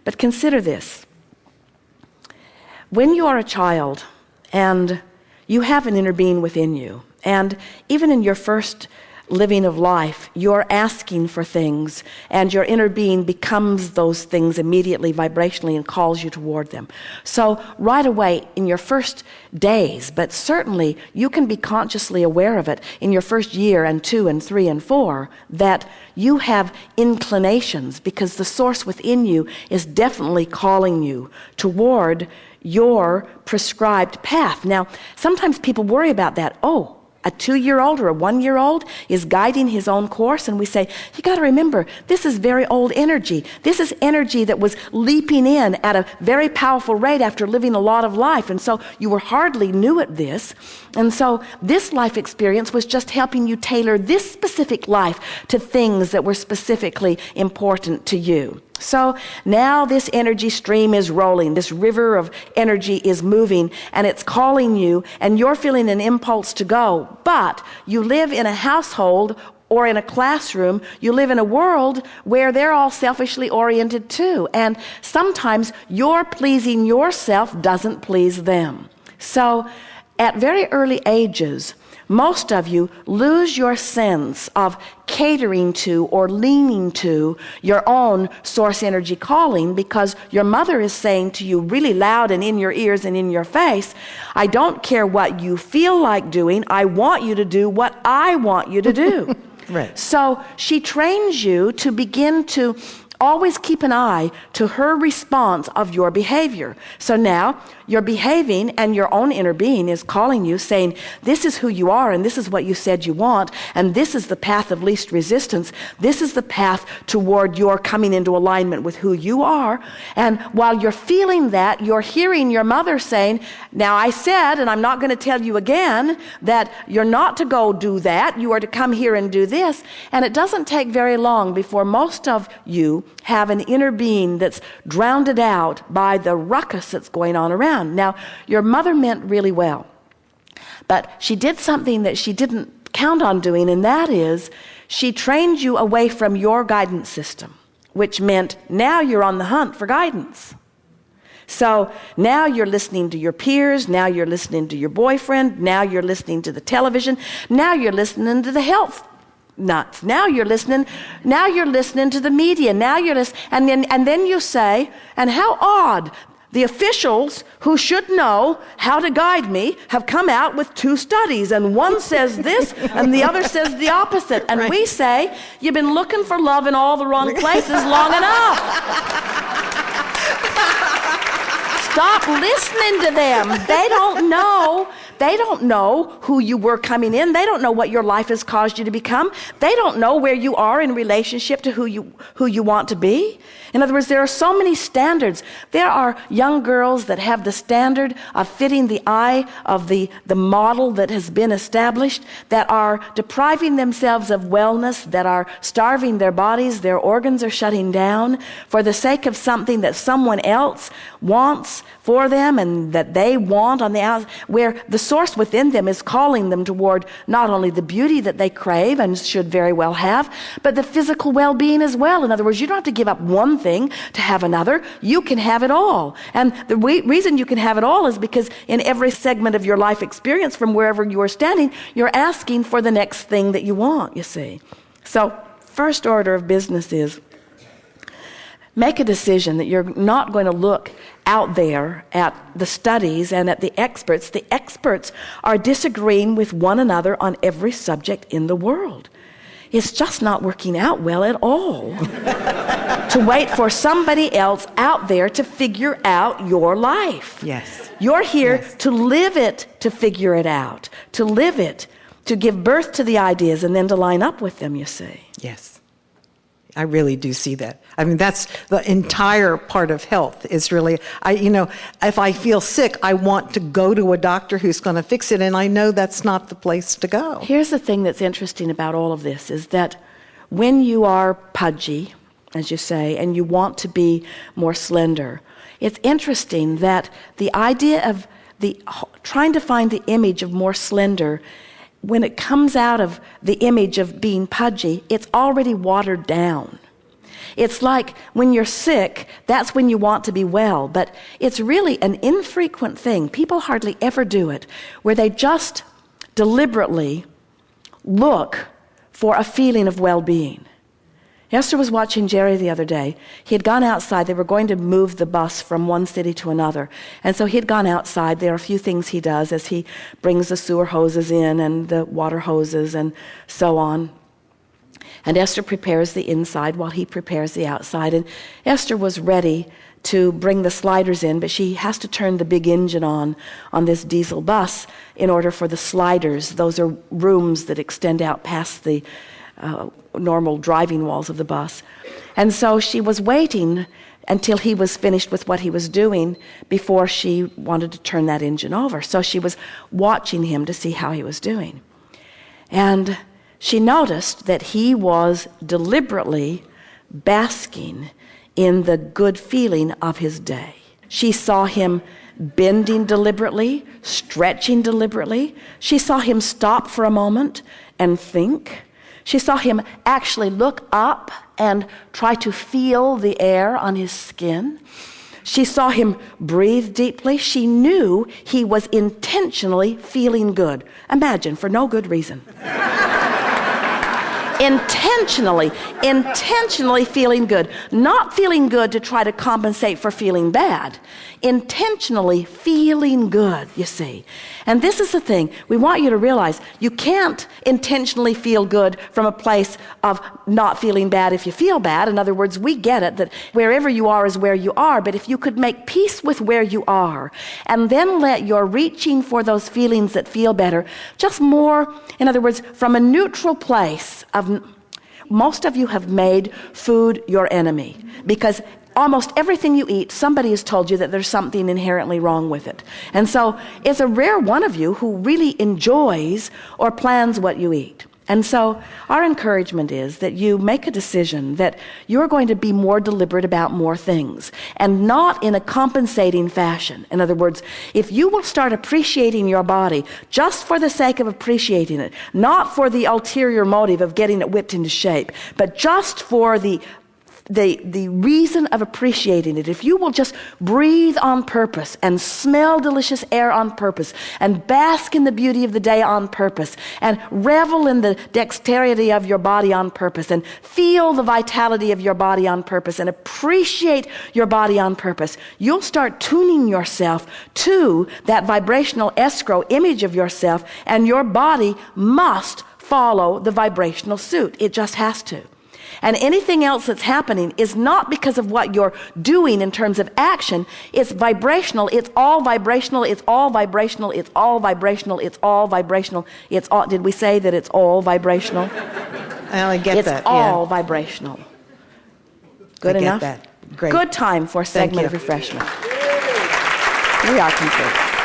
But consider this. When you are a child and you have an inner being within you, and even in your first living of life, you're asking for things, and your inner being becomes those things immediately, vibrationally, and calls you toward them. So right away in your first days, but certainly you can be consciously aware of it in your first year and 2 and 3 and 4, that you have inclinations because the source within you is definitely calling you toward your prescribed path. Now, sometimes people worry about that. Oh, a 2-year-old or a 1-year-old is guiding his own course, and we say, you got to remember, this is very old energy. This is energy that was leaping in at a very powerful rate after living a lot of life, and so you were hardly new at this. And so this life experience was just helping you tailor this specific life to things that were specifically important to you. So now this energy stream is rolling, this river of energy is moving, and it's calling you, and you're feeling an impulse to go. But you live in a household or in a classroom, you live in a world where they're all selfishly oriented too. And sometimes your pleasing yourself doesn't please them. So at very early ages, most of you lose your sense of catering to or leaning to your own source energy calling because your mother is saying to you really loud and in your ears and in your face, I don't care what you feel like doing, I want you to do what I want you to do. Right. So she trains you to begin to always keep an eye to her response of your behavior. So now you're behaving and your own inner being is calling you saying, this is who you are and this is what you said you want and this is the path of least resistance. This is the path toward your coming into alignment with who you are. And while you're feeling that, you're hearing your mother saying, now I said, and I'm not going to tell you again, that you're not to go do that. You are to come here and do this. And it doesn't take very long before most of you have an inner being that's drowned out by the ruckus that's going on around. Now, your mother meant really well, but she did something that she didn't count on doing, and that is she trained you away from your guidance system, which meant now you're on the hunt for guidance. So now you're listening to your peers, now you're listening to your boyfriend, now you're listening to the television, now you're listening to the health nuts. Now you're listening to the media. Now you're listening, and then you say, and how odd, the officials who should know how to guide me have come out with 2 studies, and one says this and the other says the opposite. And right. We say, you've been looking for love in all the wrong places long enough. Stop listening to them. They don't know. They don't know who you were coming in. They don't know what your life has caused you to become. They don't know where you are in relationship to who you want to be. In other words, there are so many standards. There are young girls that have the standard of fitting the eye of the model that has been established, that are depriving themselves of wellness, that are starving their bodies, their organs are shutting down for the sake of something that someone else wants for them and that they want on the outside, where the source within them is calling them toward not only the beauty that they crave and should very well have, but the physical well-being as well. In other words, you don't have to give up one thing to have another. You can have it all. And the reason you can have it all is because in every segment of your life experience from wherever you are standing, you're asking for the next thing that you want, you see. So first order of business is make a decision that you're not going to look out there at the studies and at the experts. The experts are disagreeing with one another on every subject in the world. It's just not working out well at all to wait for somebody else out there to figure out your life. Yes. You're here Yes. to live it, to figure it out, to live it, to give birth to the ideas and then to line up with them, you see. Yes. I really do see that. I mean, that's the entire part of health is really, if I feel sick, I want to go to a doctor who's going to fix it, and I know that's not the place to go. Here's the thing that's interesting about all of this is that when you are pudgy, as you say, and you want to be more slender, it's interesting that the idea of trying to find the image of more slender, when it comes out of the image of being pudgy, it's already watered down. It's like when you're sick, that's when you want to be well. But it's really an infrequent thing. People hardly ever do it, where they just deliberately look for a feeling of well-being. Esther was watching Jerry the other day. He had gone outside. They were going to move the bus from one city to another. And so he had gone outside. There are a few things he does as he brings the sewer hoses in and the water hoses and so on. And Esther prepares the inside while he prepares the outside. And Esther was ready to bring the sliders in, but she has to turn the big engine on this diesel bus in order for the sliders. Those are rooms that extend out past the normal driving walls of the bus. And so she was waiting until he was finished with what he was doing before she wanted to turn that engine over. So she was watching him to see how he was doing. And she noticed that he was deliberately basking in the good feeling of his day. She saw him bending deliberately, stretching deliberately. She saw him stop for a moment and think. She saw him actually look up and try to feel the air on his skin. She saw him breathe deeply. She knew he was intentionally feeling good. Imagine, for no good reason. Intentionally feeling good. Not feeling good to try to compensate for feeling bad. Intentionally feeling good, you see. And this is the thing. We want you to realize you can't intentionally feel good from a place of not feeling bad if you feel bad. In other words, we get it that wherever you are is where you are. But if you could make peace with where you are and then let your reaching for those feelings that feel better, just more, in other words, from a neutral place of, most of you have made food your enemy because almost everything you eat, somebody has told you that there's something inherently wrong with it. And so it's a rare one of you who really enjoys or plans what you eat. And so our encouragement is that you make a decision that you're going to be more deliberate about more things and not in a compensating fashion. In other words, if you will start appreciating your body just for the sake of appreciating it, not for the ulterior motive of getting it whipped into shape, but just for the reason of appreciating it, if you will just breathe on purpose and smell delicious air on purpose and bask in the beauty of the day on purpose and revel in the dexterity of your body on purpose and feel the vitality of your body on purpose and appreciate your body on purpose, you'll start tuning yourself to that vibrational escrow image of yourself, and your body must follow the vibrational suit. It just has to. And anything else that's happening is not because of what you're doing in terms of action. It's vibrational. It's all vibrational. It's all vibrational. It's all vibrational. It's all vibrational. It's all. Did we say that it's all vibrational? I get that. It's all vibrational. Good enough? That. Great. Good time for a segment of refreshment. We are complete.